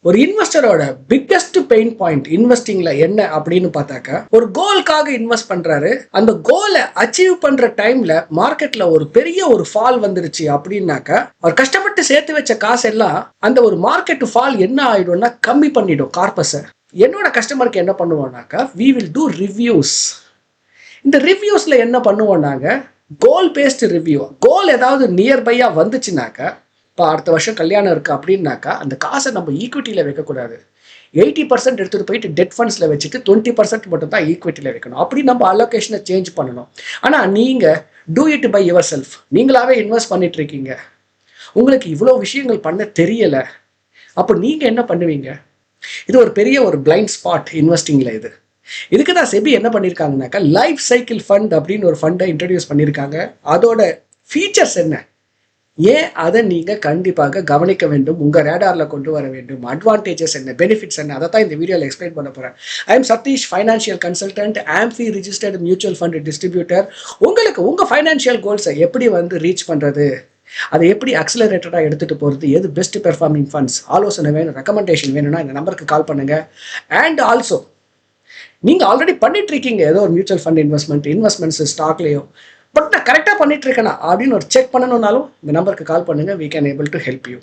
ஒரு இன்வெஸ்டரோட biggest pain point இன்வெஸ்டிங்ல என்ன அப்படின்னு பார்த்தாக்க, ஒரு கோலுக்காக இன்வெஸ்ட் பண்றாரு. அந்த கோலை அச்சீவ் பண்ற டைம்ல மார்க்கெட்ல ஒரு பெரிய ஒரு ஃபால் வந்துருச்சு அப்படின்னாக்க, அவர் கஷ்டப்பட்டு சேர்த்து வச்ச காசு எல்லாம் அந்த ஒரு மார்க்கெட் ஃபால் என்ன ஆயிடும்னா கம்மி பண்ணிடும் கார்பஸை. என்னோட கஸ்டமருக்கு என்ன பண்ணுவோம்னாக்கா, வி வில் டூ ரிவ்யூஸ். இந்த ரிவ்யூஸ்ல என்ன பண்ணுவோம் நாங்க, கோல் பேஸ்ட் ரிவ்யூ. கோல் ஏதாவது நியர்பையா வந்துச்சுனாக்கா, இப்போ அடுத்த வருஷம் கல்யாணம் இருக்குது அப்படின்னாக்கா, அந்த காசை நம்ம ஈக்விட்டியில் வைக்கக்கூடாது. 80% எடுத்துகிட்டு போயிட்டு டெட் ஃபண்ட்ஸில் வச்சுட்டு 20% மட்டும் தான் ஈக்விட்டியில் வைக்கணும். அப்படி நம்ம அலோகேஷனை சேஞ்ச் பண்ணணும். ஆனால் நீங்கள் do it by yourself. நீங்களாவே இன்வெஸ்ட் பண்ணிட்டு இருக்கீங்க, உங்களுக்கு இவ்வளோ விஷயங்கள் பண்ண தெரியலை, அப்போ நீங்கள் என்ன பண்ணுவீங்க? இது ஒரு பெரிய ஒரு பிளைண்ட் ஸ்பாட் இன்வெஸ்டிங்கில். இதுக்கு தான் செபி என்ன பண்ணியிருக்காங்கனாக்கா, லைஃப் சைக்கிள் ஃபண்ட் அப்படின்னு ஒரு ஃபண்டை இன்ட்ரடியூஸ் பண்ணியிருக்காங்க. அதோட ஃபீச்சர்ஸ் என்ன, ஏன் அதை நீங்கள் கண்டிப்பாக கவனிக்க வேண்டும், உங்கள் ரேடாரில் கொண்டு வர வேண்டும், அட்வான்டேஜஸ் என்ன, பெனிஃபிட்ஸ் என்ன, அதை தான் இந்த வீடியோவில் எக்ஸ்பிளைன் பண்ண போகிறேன். I am Satish, financial consultant, AMFI registered mutual fund distributor. உங்களுக்கு உங்கள் ஃபைனான்ஷியல் கோல்ஸை எப்படி ரீச் பண்ணுறது, அதை எப்படி அக்ஸலரேட்டடாக எடுத்துகிட்டு போகிறது, எது பெஸ்ட் பெர்ஃபார்மிங் ஃபண்ட்ஸ், ஆலோசனை வேணும், ரெக்கமெண்டேஷன் வேணும்னா இந்த நம்பருக்கு கால் பண்ணுங்கள். அண்ட் ஆல்சோ நீங்கள் ஆல்ரெடி பண்ணிட்டு இருக்கீங்க ஏதோ ஒரு மியூச்சுவல் ஃபண்ட் இன்வெஸ்ட்மெண்ட்ஸ் ஸ்டாக்லேயோ, பட் நான் கரெக்டாக பண்ணிட்டு இருக்கேனா அப்படின்னு ஒரு செக் பண்ணணும்னாலும் இந்த நம்பருக்கு கால் பண்ணுங்கள். we can able to help you.